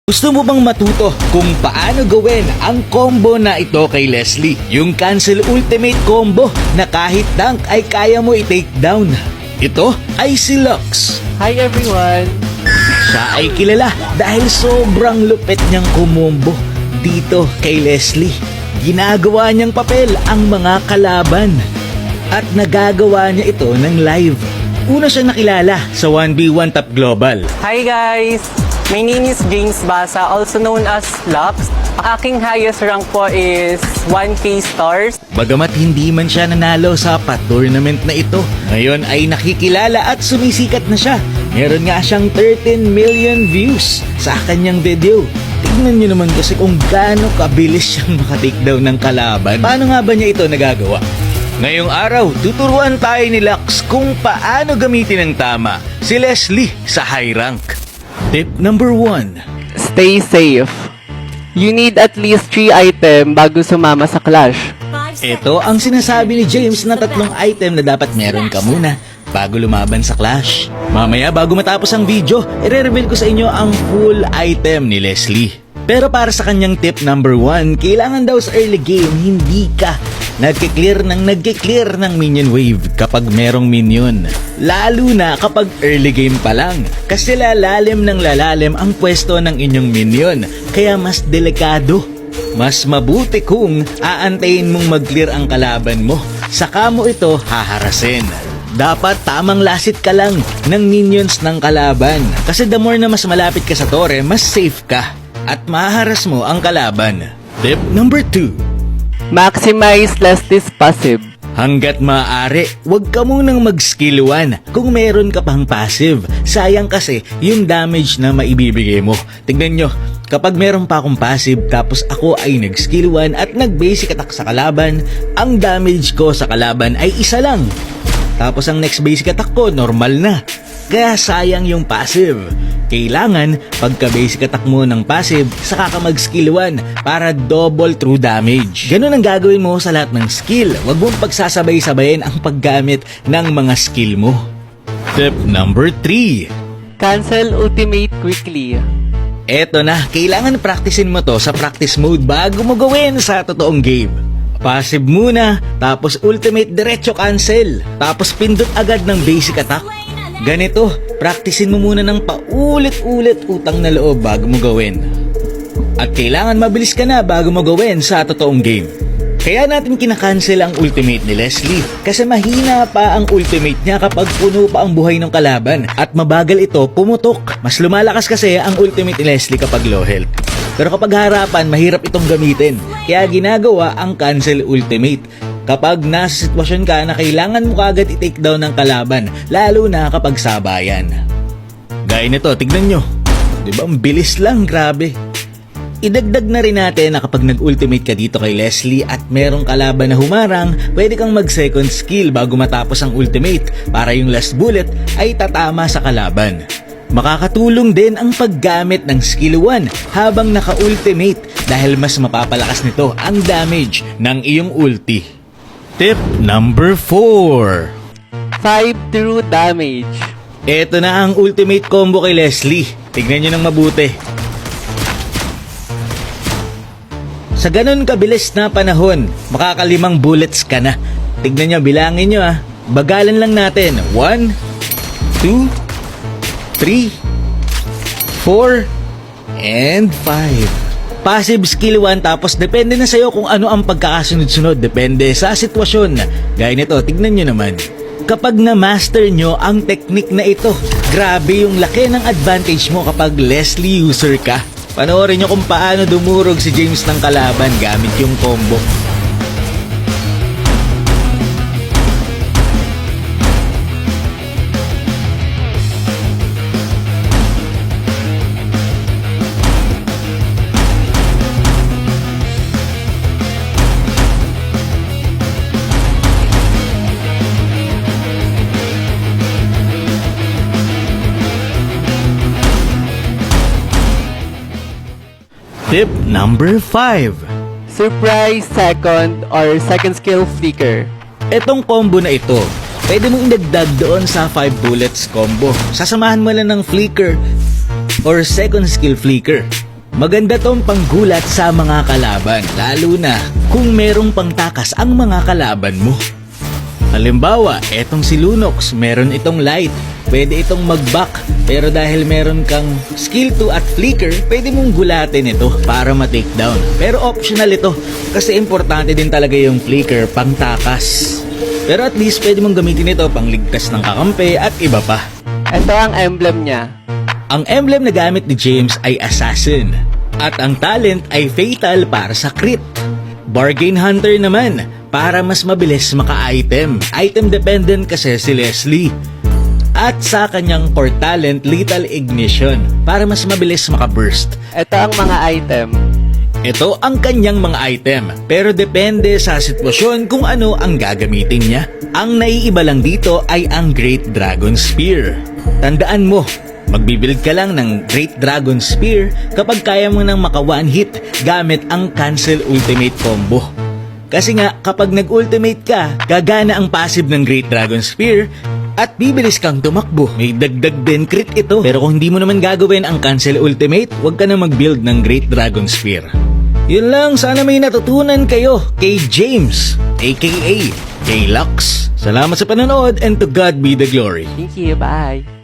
Gusto mo bang matuto kung paano gawin ang combo na ito kay Leslie? Yung Cancel Ultimate Combo na kahit dunk ay kaya mo i-take down. Ito ay si Lux. Hi everyone! Siya ay kilala dahil sobrang lupit niyang kumombo dito kay Leslie. Ginagawa niyang papel ang mga kalaban at nagagawa niya ito ng live. Una siya nakilala sa 1v1 Top Global. Hi guys! My name is James Basa, also known as Lux. Aking highest rank po is 1K stars. Bagamat hindi man siya nanalo sa tournament na ito, ngayon ay nakikilala at sumisikat na siya. Meron nga siyang 13 million views sa kanyang video. Tignan niyo naman kasi kung gaano kabilis siyang makatakedown ng kalaban. Paano nga ba niya ito nagagawa? Ngayong araw, tuturuan tayo ni Lux kung paano gamitin ng tama si Leslie sa high rank. Tip number 1. Stay safe. You need at least 3 items bago sumama sa clash. Ito ang sinasabi ni James na 3 item na dapat meron ka muna bago lumaban sa clash. Mamaya bago matapos ang video, i-reveal ko sa inyo ang full item ni Leslie. Pero para sa kanyang tip number 1, kailangan daw sa early game hindi ka nagkiklear ng minion wave kapag merong minion. Lalo na kapag early game pa lang. Kasi lalalim ng lalalim ang pwesto ng inyong minion. Kaya mas delikado. Mas mabuti kung aantayin mong mag-clear ang kalaban mo. Saka mo ito haharasin. Dapat tamang lasit ka lang ng minions ng kalaban. Kasi the more na mas malapit ka sa tore, mas safe ka. At mahaharas mo ang kalaban. Tip number 2. Maximize Leslie's passive. Hanggat maaari, huwag ka munang mag-skill 1 kung meron ka pang passive. Sayang kasi yung damage na maibibigay mo. Tignan nyo, kapag meron pa akong passive tapos ako ay nag-skill 1 at nag-basic attack sa kalaban, ang damage ko sa kalaban ay isa lang. Tapos ang next basic attack ko, normal na. Kaya sayang yung passive. Kailangan, pagka-basic attack mo ng passive, saka ka mag-skill 1 para double true damage. Ganun ang gagawin mo sa lahat ng skill. Huwag mong pagsasabay-sabayin ang paggamit ng mga skill mo. Tip number 3. Cancel ultimate quickly. Eto na, kailangan practicein mo to sa practice mode bago mo gawin sa totoong game. Passive muna, tapos ultimate diretso cancel, tapos pindot agad ng basic attack. Ganito, practicein mo muna ng paulit-ulit utang na loob bago mo gawin. At kailangan mabilis ka na bago mo gawin sa totoong game. Kaya natin kinakancel ang ultimate ni Leslie kasi mahina pa ang ultimate niya kapag puno pa ang buhay ng kalaban at mabagal ito pumutok. Mas lumalakas kasi ang ultimate ni Leslie kapag low health. Pero kapag harapan, mahirap itong gamitin. Kaya ginagawa ang cancel ultimate kapag nasa sitwasyon ka na kailangan mo kagad i-take down ng kalaban, lalo na kapag sabayan. Gaya nito, tignan nyo. Diba, ang bilis lang, grabe. Idagdag na rin natin na kapag nag-ultimate ka dito kay Leslie at merong kalaban na humarang, pwede kang mag-second skill bago matapos ang ultimate para yung last bullet ay tatama sa kalaban. Makakatulong din ang paggamit ng skill 1 habang naka-ultimate dahil mas mapapalakas nito ang damage ng iyong ulti. Tip number 4. 5 true damage. Ito na ang ultimate combo kay Leslie. Tignan nyo ng mabuti. Sa ganun kabilis na panahon, makakalimang bullets ka na. Tignan nyo, bilangin nyo ah. Bagalan lang natin. 1, 2, 3, 4, and 5. Passive skill 1 tapos depende na sa'yo kung ano ang pagkakasunod-sunod. Depende sa sitwasyon. Gaya nito, tignan nyo naman. Kapag na-master nyo ang technique na ito, grabe yung laki ng advantage mo kapag Leslie user ka. Panoorin nyo kung paano dumurog si James ng kalaban gamit yung combo. Tip number 5. Surprise second or second skill flicker. Etong combo na ito, pwede mong idagdag doon sa 5 bullets combo. Sasamahan mo lang ng flicker or second skill flicker. Maganda tong panggulat sa mga kalaban, lalo na kung merong pangtakas ang mga kalaban mo. Halimbawa, etong si Lunox, meron itong light. Pwede itong mag-back, pero dahil meron kang skill 2 at flicker, pwede mong gulatin ito para ma-takedown. Pero optional ito, kasi importante din talaga yung flicker pangtakas. Pero at least pwede mong gamitin ito pangligtas ng kakampi at iba pa. Ito ang emblem niya. Ang emblem na gamit ni James ay Assassin at ang talent ay Fatal para sa crit. Bargain Hunter naman para mas mabilis maka-item. Item dependent kasi si Leslie. At sa kanyang core talent, Lethal Ignition para mas mabilis maka-burst. Ito ang mga item. Ito ang kanyang mga item, pero depende sa sitwasyon kung ano ang gagamitin niya. Ang naiiba lang dito ay ang Great Dragon Spear. Tandaan mo, magbibuild ka lang ng Great Dragon Spear kapag kaya mo nang maka one hit gamit ang Cancel Ultimate Combo. Kasi nga, kapag nag-ultimate ka, gagana ang passive ng Great Dragon Spear at bibilis kang tumakbo. May dagdag din crit ito. Pero kung hindi mo naman gagawin ang Cancel Ultimate, huwag ka na mag-build ng Great Dragon Spear. Yun lang, sana may natutunan kayo kay James, aka kay Lux. Salamat sa panonood and to God be the glory. Thank you, bye.